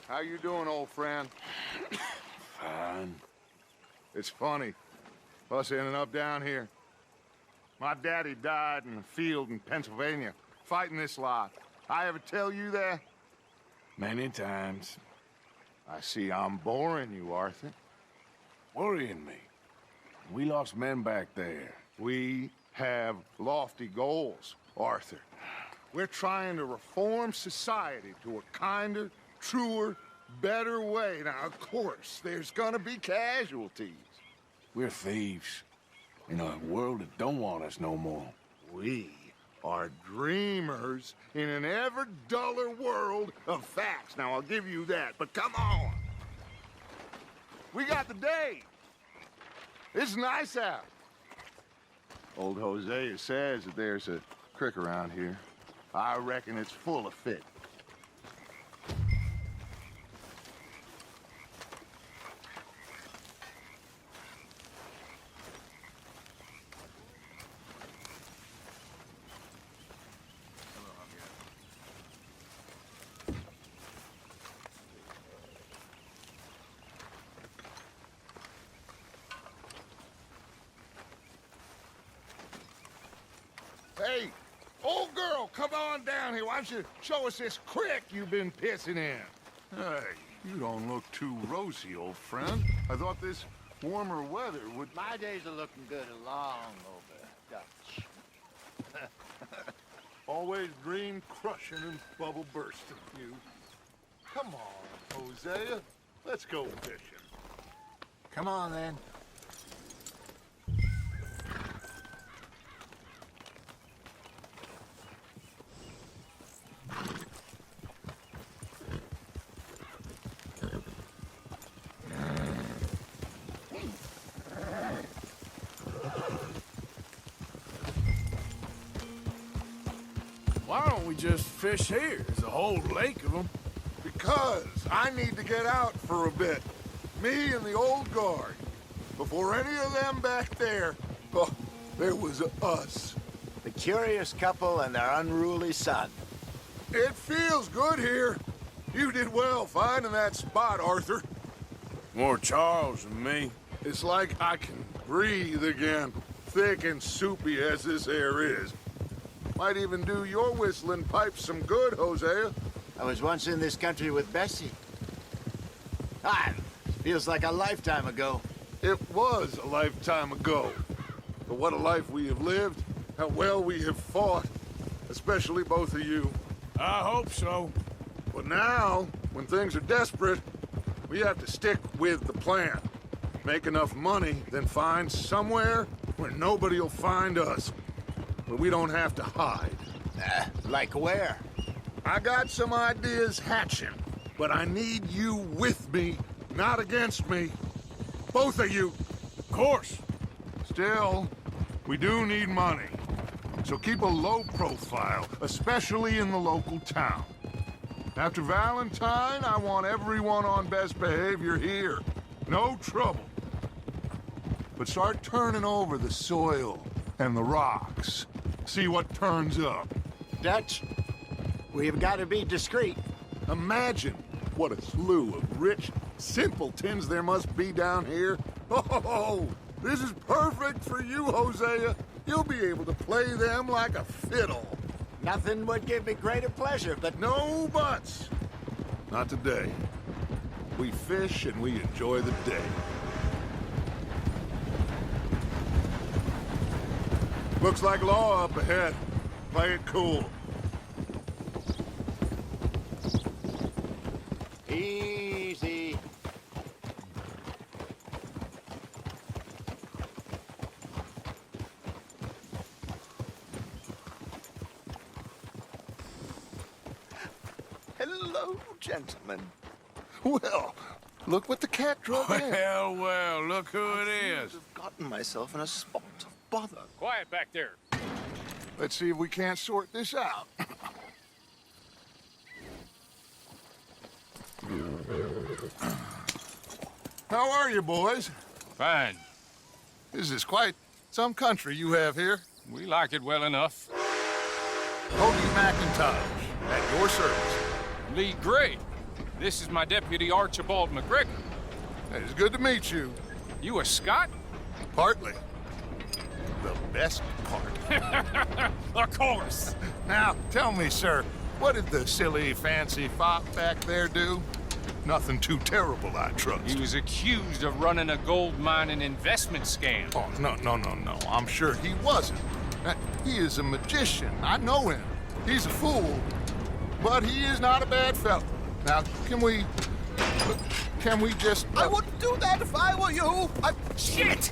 How you doing, old friend? Fine. It's funny, us ending up down here. My daddy died in the field in Pennsylvania, fighting this lot. I ever tell you that? Many times. I see I'm boring you, Arthur. Worrying me. We lost men back there. We have lofty goals, Arthur. We're trying to reform society to a kinder, truer, better way. Now, of course, there's gonna be casualties. We're thieves. In a world that don't want us no more. We are dreamers in an ever duller world of facts. Now, I'll give you that, but come on. We got the day. It's nice out. Old Hosea says that there's a creek around here. I reckon it's full of fish. Hey, old girl, come on down here. Why don't you show us this creek you've been pissing in? Hey, you don't look too rosy, old friend. I thought this warmer weather would... My days are looking good along over, Dutch. Always dream crushing and bubble bursting, you. Come on, Hosea. Let's go fishing. Come on, then. Why don't we just fish here? There's a whole lake of them. Because I need to get out for a bit. Me and the old guard. Before any of them back there, oh, there was us. The curious couple and their unruly son. It feels good here. You did well finding that spot, Arthur. More Charles than me. It's like I can breathe again, thick and soupy as this air is. Might even do your whistling pipes some good, Hosea. I was once in this country with Bessie. Ah, feels like a lifetime ago. It was a lifetime ago. But what a life we have lived. How well we have fought. Especially both of you. I hope so. But now, when things are desperate, we have to stick with the plan. Make enough money, then find somewhere where nobody will find us. Where we don't have to hide. Like where? I got some ideas hatching, but I need you with me, not against me. Both of you. Of course. Still, we do need money. So keep a low profile, especially in the local town. After Valentine, I want everyone on best behavior here. No trouble. But start turning over the soil and the rocks. See what turns up. Dutch, we've got to be discreet. Imagine what a slew of rich simpletons there must be down here. Oh, this is perfect for you, Hosea. You'll be able to play them like a fiddle. Nothing would give me greater pleasure, but No buts. Not today. We fish and we enjoy the day. Looks like law up ahead. Play it cool. easy. Hello, gentlemen. Well, look what the cat drove in. Well, look who it is. I've gotten myself in a spot of bother. Quiet back there. Let's see if we can't sort this out. How are you, boys? Fine. This is quite some country you have here. We like it well enough. Hoagie McIntosh, at your service. Lee Gray. This is my deputy, Archibald McGregor. It's good to meet you. You a Scot? Partly. The best part. Of course. Now, tell me, sir, what did the silly, fancy fop back there do? Nothing too terrible, I trust. He was accused of running a gold mining investment scam. Oh, no. I'm sure he wasn't. He is a magician. I know him. He's a fool. But he is not a bad fellow. Now, can we just... I wouldn't do that if I were you. Shit!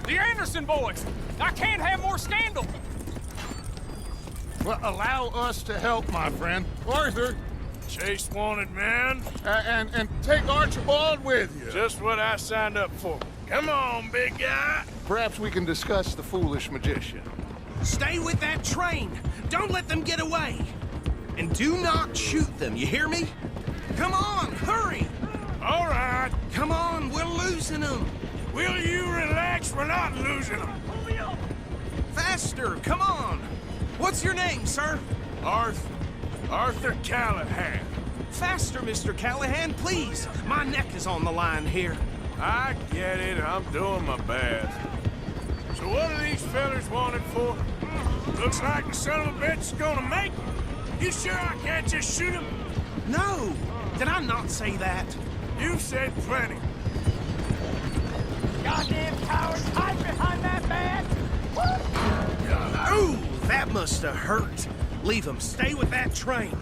The Anderson boys! I can't have more scandal! Well, allow us to help, my friend. Arthur, Chase wanted man. and take Archibald with you. Just what I signed up for. Come on, big guy. Perhaps we can discuss the foolish magician. Stay with that train. Don't let them get away. And do not shoot them, you hear me? Come on, hurry! All right. Come on, we're losing them. Will you relax? We're not losing them. Faster, come on. What's your name, sir? Arthur Callahan. Faster, Mr. Callahan, please. My neck is on the line here. I get it. I'm doing my best. So what are these fellas wanted for? Looks like the son of a bitch is gonna make it. You sure I can't just shoot him? No, did I not say that? You said plenty. Goddamn cowards, hide behind that man! Ooh, that must have hurt. Leave them. Stay with that train.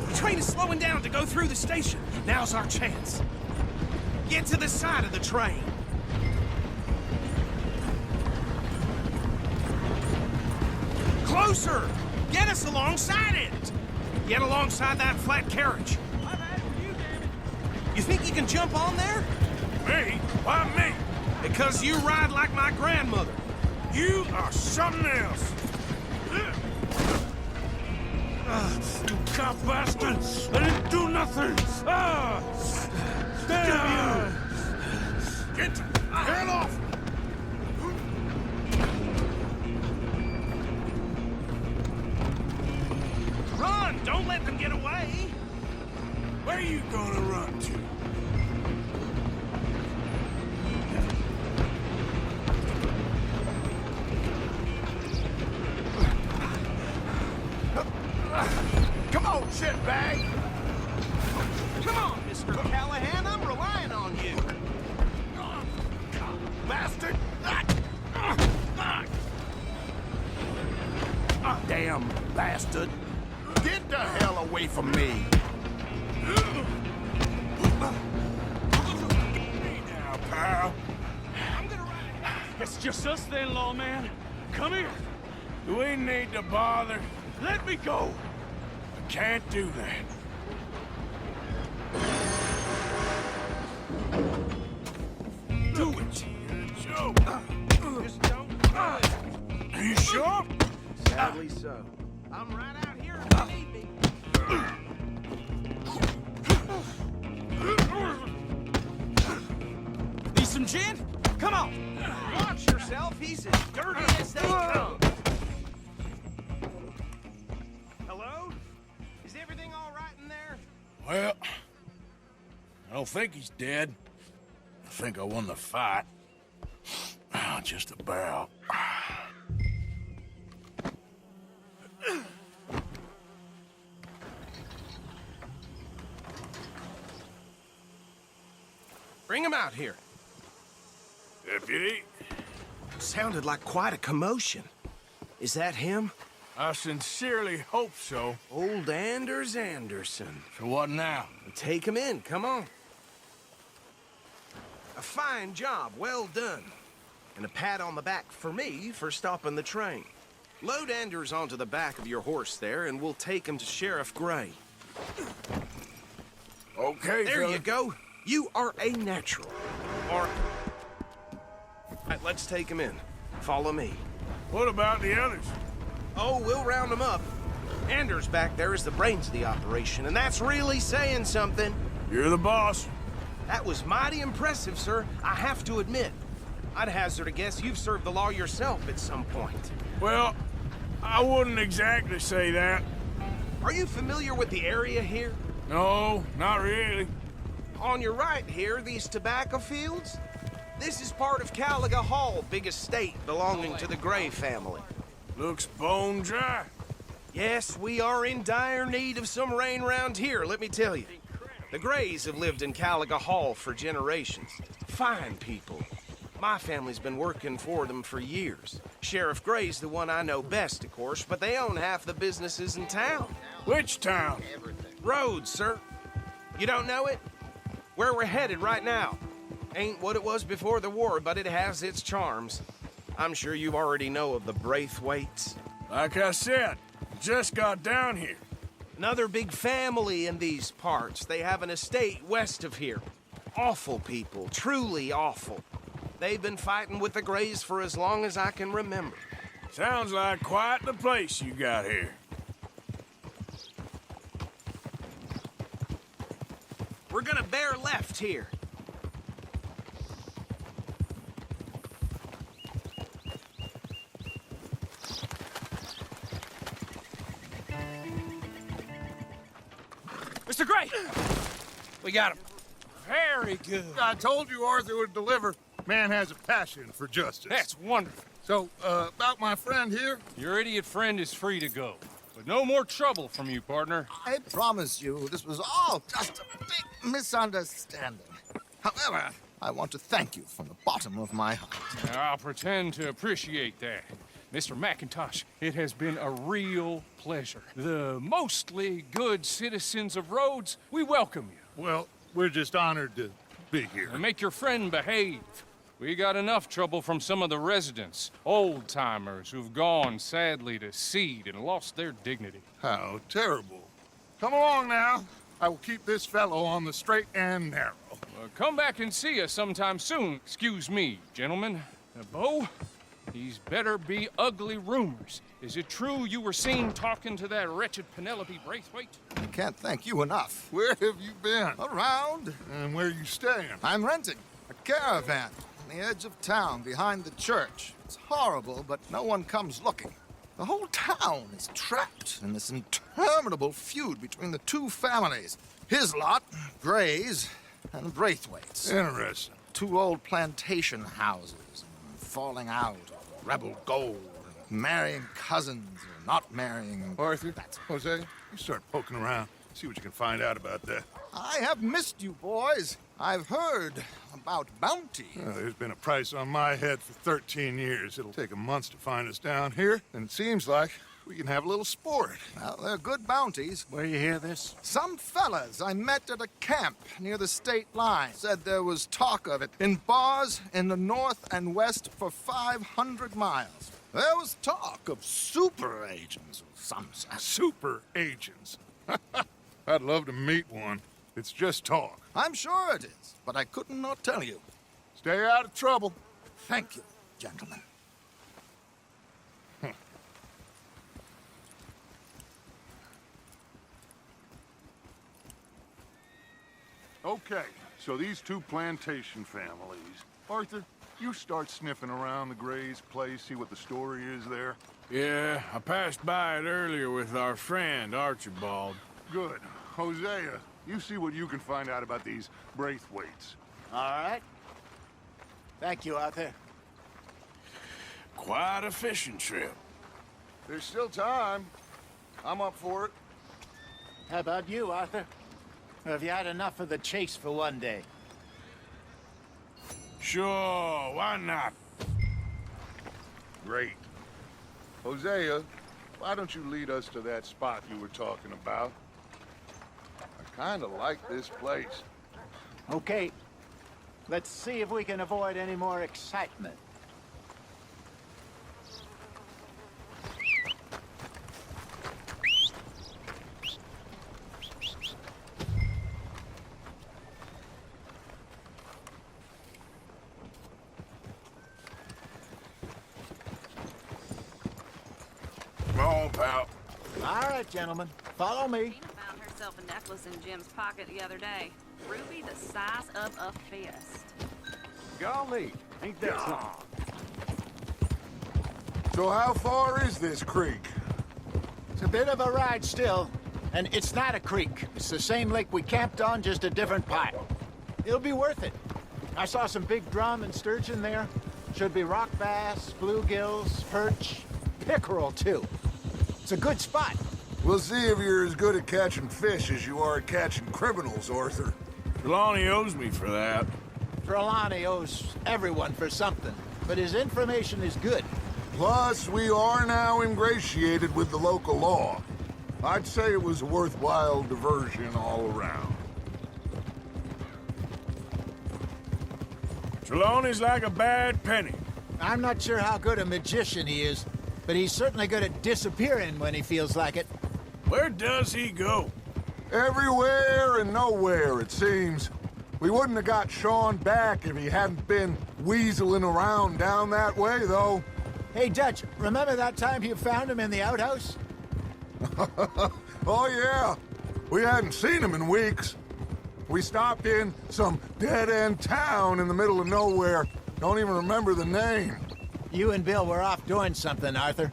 The train is slowing down to go through the station. Now's our chance. Get to the side of the train. Closer! Get us alongside it! Get alongside that flat carriage. I'm after you, damn it! You think you can jump on there? Me? Why me? Because you ride like my grandmother. You are something else. You cop bastard! I didn't do nothing! Damn you! Get the hell off! Run! Don't let them get away! Where you gonna run to? Come on, shitbag! Come on, Mr. Callahan, I'm relying on you. Bastard! Damn bastard. Get the hell away from me! Now, pal. It's just us then, lawman. Come here. Do we need to bother? Let me go. I can't do that. Do it. Joe, Just don't. are you sure? Sadly so. I'm right out here if you need me. Need some gin? Come on. Watch yourself. He's as dirty as they come. Hello? Is everything all right in there? Well, I don't think he's dead. I think I won the fight. Just about. Bring him out here. Deputy, Sounded like quite a commotion. Is that him? I sincerely hope so. Old Anders Anderson. So what now? Take him in, come on. A fine job, well done. And a pat on the back for me for stopping the train. Load Anders onto the back of your horse there, and we'll take him to Sheriff Gray. Okay, There fella. you go. You are a natural. All right, let's take him in. Follow me. What about the others? Oh, we'll round them up. Anders back there is the brains of the operation, and that's really saying something. You're the boss. That was mighty impressive, sir. I have to admit. I'd hazard a guess you've served the law yourself at some point. Well, I wouldn't exactly say that. Are you familiar with the area here? No, not really. On your right here, these tobacco fields? This is part of Caliga Hall, big estate belonging to the Gray family. Looks bone dry. Yes, we are in dire need of some rain round here, let me tell you. The Grays have lived in Caliga Hall for generations. Fine people. My family's been working for them for years. Sheriff Gray's the one I know best, of course, but they own half the businesses in town. Which town? Rhodes, sir. You don't know it? Where we're headed right now. Ain't what it was before the war, but it has its charms. I'm sure you already know of the Braithwaites. Like I said, just got down here. Another big family in these parts. They have an estate west of here. Awful people, truly awful. They've been fighting with the Grays for as long as I can remember. Sounds like quite the place you got here. We're gonna bear left here. Mr. Gray! We got him. Very good. I told you Arthur would deliver. Man has a passion for justice. That's wonderful. So, about my friend here? Your idiot friend is free to go. But no more trouble from you, partner. I promise you, this was all just a big misunderstanding. However, I want to thank you from the bottom of my heart. I'll pretend to appreciate that. Mr. McIntosh, it has been a real pleasure. The mostly good citizens of Rhodes, we welcome you. Well, we're just honored to be here. And make your friend behave. We got enough trouble from some of the residents, old-timers who've gone, sadly, to seed and lost their dignity. How terrible. Come along now. I will keep this fellow on the straight and narrow. Come back and see us sometime soon. Excuse me, gentlemen. Bo, these better be ugly rumors. Is it true you were seen talking to that wretched Penelope Braithwaite? I can't thank you enough. Where have you been? Around, And where you staying? I'm renting a caravan on the edge of town behind the church. It's horrible, but no one comes looking. The whole town is trapped in this interminable feud between the two families. His lot, Gray's, and Braithwaite's. Interesting. Two old plantation houses, falling out, rebel gold, marrying cousins or not marrying. Arthur, Jose, you start poking around. See what you can find out about that. I have missed you, boys. I've heard about bounty. There's been a price on my head for 13 years. It'll take a month to find us down here, and it seems like we can have a little sport. Well, they're good bounties. Where you hear this? Some fellas I met at a camp near the state line said there was talk of it in bars in the north and west for 500 miles. There was talk of super agents of some sort. Super agents. I'd love to meet one. It's just talk. I'm sure it is, but I couldn't not tell you. Stay out of trouble. Thank you, gentlemen. Okay, so these two plantation families. Arthur, you start sniffing around the Gray's place, see what the story is there. Yeah, I passed by it earlier with our friend, Archibald. Good. Hosea, you see what you can find out about these Braithwaites. All right. Thank you, Arthur. Quite a fishing trip. There's still time. I'm up for it. How about you, Arthur? Or have you had enough of the chase for one day? Sure, why not? Great. Hosea, why don't you lead us to that spot you were talking about? I kind of like this place. Okay. Let's see if we can avoid any more excitement. Come on, pal. All right, gentlemen. Follow me. Tina found herself a necklace in Jim's pocket the other day. Ruby the size of a fist. Golly, ain't that something? So how far is this creek? It's a bit of a ride still. And it's not a creek. It's the same lake we camped on, just a different part. It'll be worth it. I saw some big drum and sturgeon there. Should be rock bass, bluegills, perch, pickerel, too. It's a good spot. We'll see if you're as good at catching fish as you are at catching criminals, Arthur. Trelawney owes me for that. Trelawney owes everyone for something, but his information is good. Plus, we are now ingratiated with the local law. I'd say it was a worthwhile diversion all around. Trelawney's like a bad penny. I'm not sure how good a magician he is, but he's certainly good at disappearing when he feels like it. Where does he go? Everywhere and nowhere, it seems. We wouldn't have got Sean back if he hadn't been weaseling around down that way, though. Hey, Dutch, remember that time you found him in the outhouse? Oh, yeah. We hadn't seen him in weeks. We stopped in some dead-end town in the middle of nowhere. Don't even remember the name. You and Bill were off doing something, Arthur.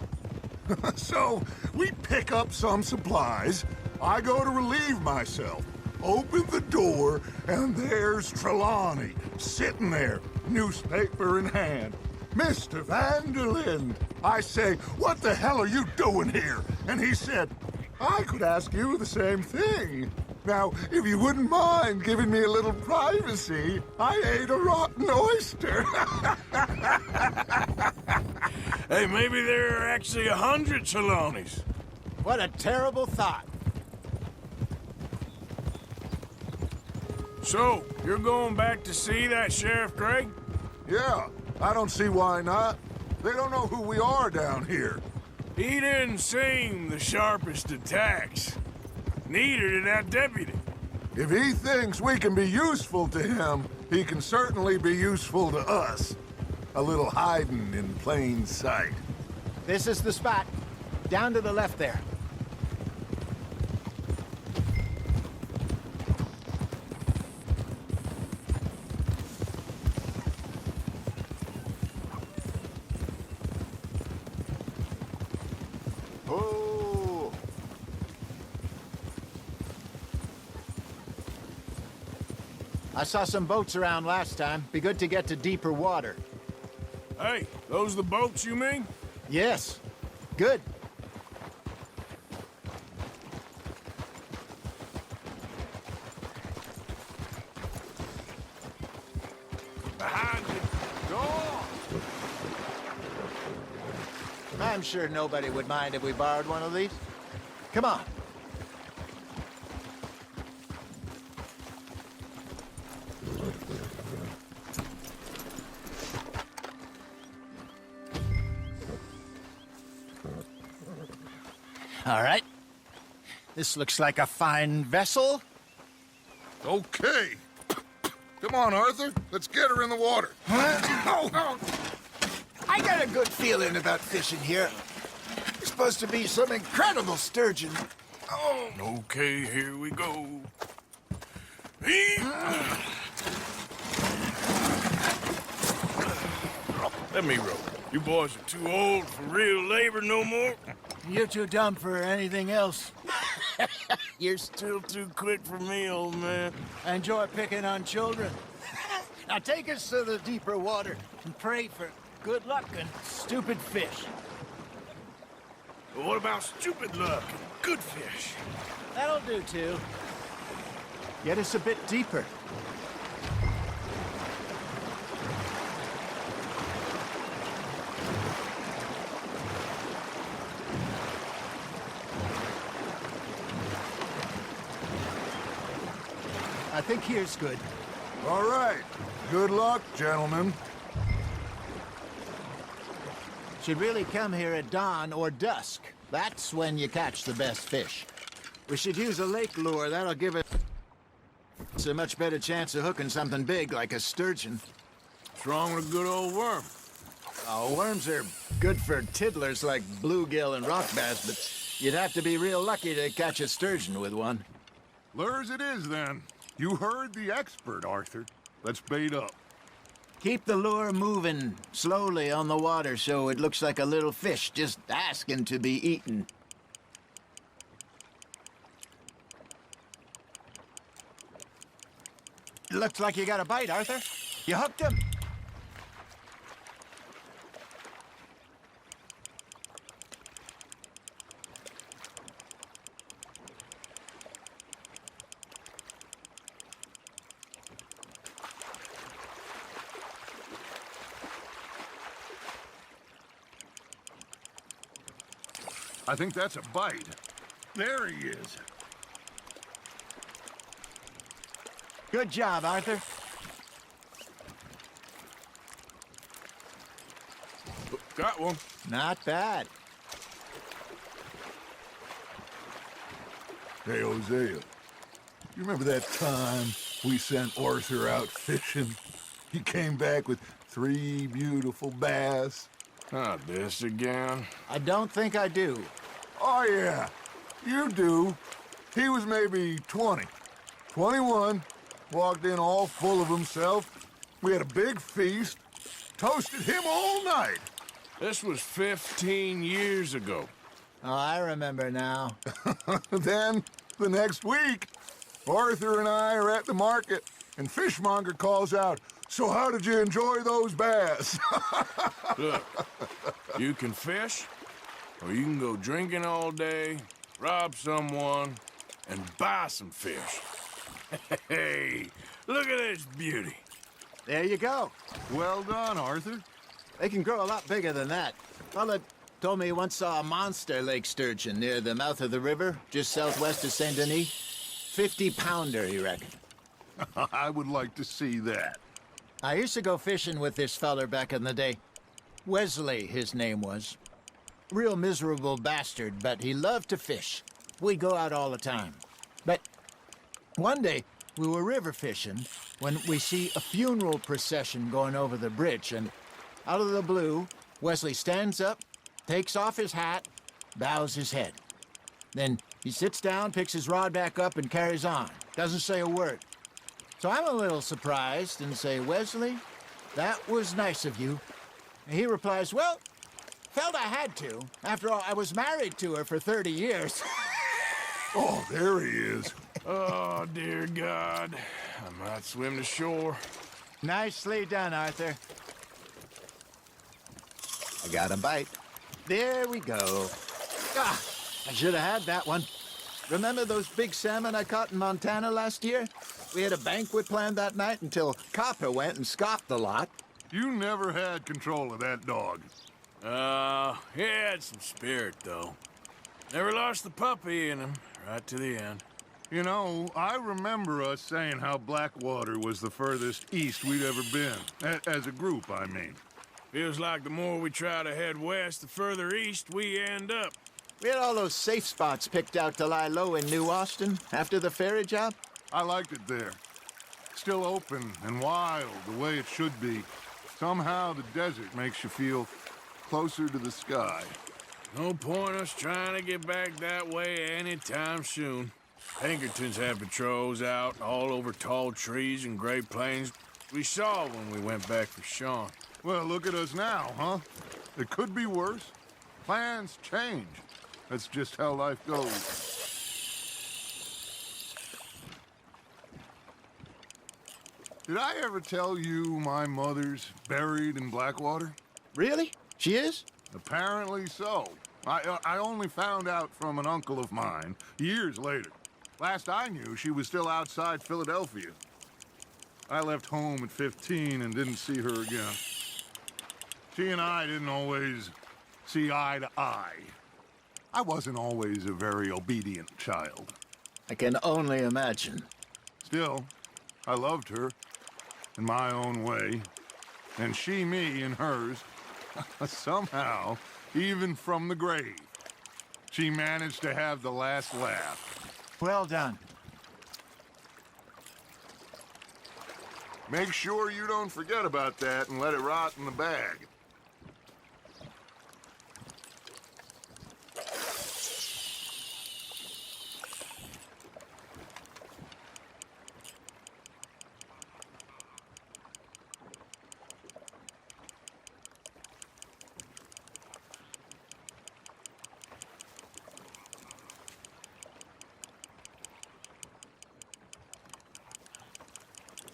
So, we pick up some supplies. I go to relieve myself. Open the door, and there's Trelawney, sitting there, newspaper in hand. Mr. Vanderlyn. I say, what the hell are you doing here? And he said, I could ask you the same thing. Now, if you wouldn't mind giving me a little privacy, I ate a rotten oyster. Hey, maybe there are actually 100 Trelawneys. What a terrible thought. So, you're going back to see that Sheriff Craig? Yeah, I don't see why not. They don't know who we are down here. He didn't seem the sharpest attacks. Neither did that deputy. If he thinks we can be useful to him, he can certainly be useful to us. A little hiding in plain sight. This is the spot. Down to the left there. Oh! I saw some boats around last time. Be good to get to deeper water. Hey, those the boats you mean? Yes. Good. Behind you. Go! I'm sure nobody would mind if we borrowed one of these. Come on. All right. This looks like a fine vessel. Okay. Come on, Arthur. Let's get her in the water. Oh. I got a good feeling about fishing here. It's supposed to be some incredible sturgeon. Oh. Okay, here we go. Let me row. You boys are too old for real labor no more. You're too dumb for anything else. You're still too quick for me, old man. I enjoy picking on children. Now take us to the deeper water and pray for good luck and stupid fish. But what about stupid luck and good fish? That'll do, too. Get us a bit deeper. I think here's good. All right. Good luck, gentlemen. Should really come here at dawn or dusk. That's when you catch the best fish. We should use a lake lure. That'll give us a much better chance of hooking something big like a sturgeon. What's wrong with a good old worm? Oh, worms are good for tiddlers like bluegill and rock bass, but you'd have to be real lucky to catch a sturgeon with one. Lures it is, then. You heard the expert, Arthur. Let's bait up. Keep the lure moving slowly on the water so it looks like a little fish just asking to be eaten. Looks like you got a bite, Arthur. You hooked him. I think that's a bite. There he is. Good job, Arthur. Got one. Not bad. Hey, Hosea. You remember that time we sent Arthur out fishing? He came back with 3 beautiful bass. Not this again. I don't think I do. Oh, yeah. You do. He was maybe 20. 21. Walked in all full of himself. We had a big feast. Toasted him all night. This was 15 years ago. Oh, I remember now. Then, the next week, Arthur and I are at the market, and Fishmonger calls out, "So how did you enjoy those bass?" Look, you can fish, or you can go drinking all day, rob someone, and buy some fish. Hey, look at this beauty. There you go. Well done, Arthur. They can grow a lot bigger than that. Fella told me he once saw a monster lake sturgeon near the mouth of the river, just southwest of Saint Denis. 50-pounder, he reckoned. I would like to see that. I used to go fishing with this feller back in the day. Wesley, his name was. Real miserable bastard, but he loved to fish. We'd go out all the time. But one day, we were river fishing when we see a funeral procession going over the bridge, and out of the blue, Wesley stands up, takes off his hat, bows his head. Then he sits down, picks his rod back up, and carries on. Doesn't say a word. So I'm a little surprised and say, "Wesley, that was nice of you." And he replies, "Well, felt I had to. After all, I was married to her for 30 years. Oh, there he is. Oh, dear God. I might swim to shore. Nicely done, Arthur. I got a bite. There we go. Ah, I should have had that one. Remember those big salmon I caught in Montana last year? We had a banquet planned that night until Copper went and scoffed the lot. You never had control of that dog. He had some spirit, though. Never lost the puppy in him, right to the end. You know, I remember us saying how Blackwater was the furthest east we'd ever been. As a group, I mean. Feels like the more we try to head west, the further east we end up. We had all those safe spots picked out to lie low in New Austin after the ferry job. I liked it there. Still open and wild, the way it should be. Somehow the desert makes you feel closer to the sky. No point us trying to get back that way anytime soon. Pinkertons have patrols out all over tall trees and Great Plains. We saw when we went back for Sean. Well, look at us now, huh? It could be worse. Plans change. That's just how life goes. Did I ever tell you my mother's buried in Blackwater? Really? She is? Apparently so. I only found out from an uncle of mine years later. Last I knew, she was still outside Philadelphia. I left home at 15 and didn't see her again. She and I didn't always see eye to eye. I wasn't always a very obedient child. I can only imagine. Still, I loved her in my own way, and she me in hers. Somehow, even from the grave, she managed to have the last laugh. Well done. Make sure you don't forget about that and let it rot in the bag.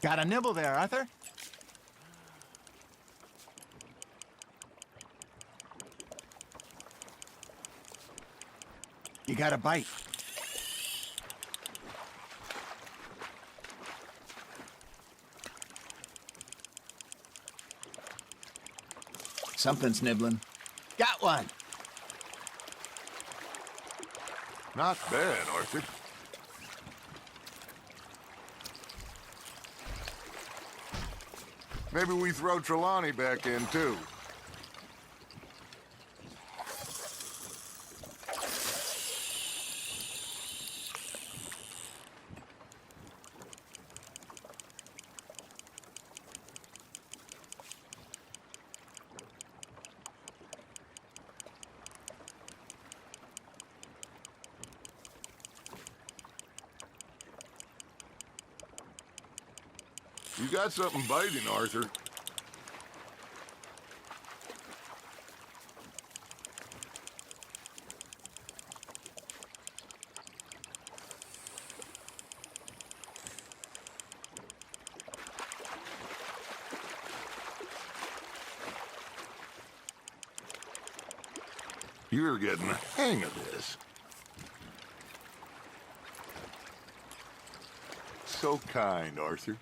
Got a nibble there, Arthur? You got a bite. Something's nibbling. Got one. Not bad, Arthur. Maybe we throw Trelawney back in, too. You got something biting, Arthur. You're getting the hang of this. So kind, Arthur.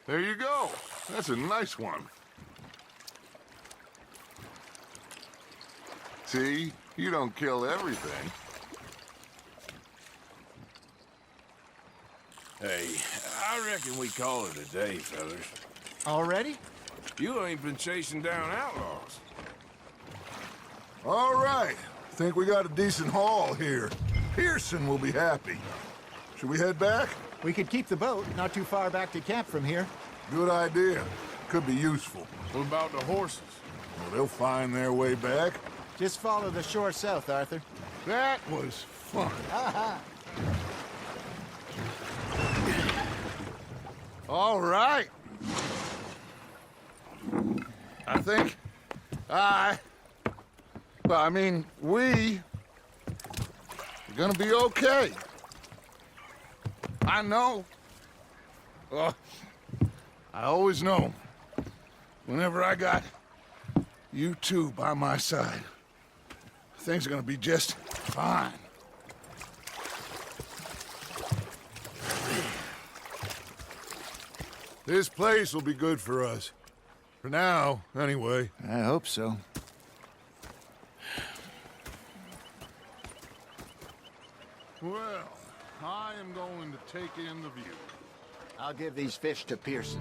There you go. That's a nice one. See? You don't kill everything. Hey, I reckon we call it a day, fellas. Already? You ain't been chasing down outlaws. All right. Think we got a decent haul here. Pearson will be happy. Should we head back? We could keep the boat not too far back to camp from here. Good idea. Could be useful. What about the horses? Well, they'll find their way back. Just follow the shore south, Arthur. That was fun. All right. I think we're gonna be okay. I know. I always know. Whenever I got you two by my side, things are gonna be just fine. This place will be good for us. For now, anyway. I hope so. Well, I am going to take in the view. I'll give these fish to Pearson.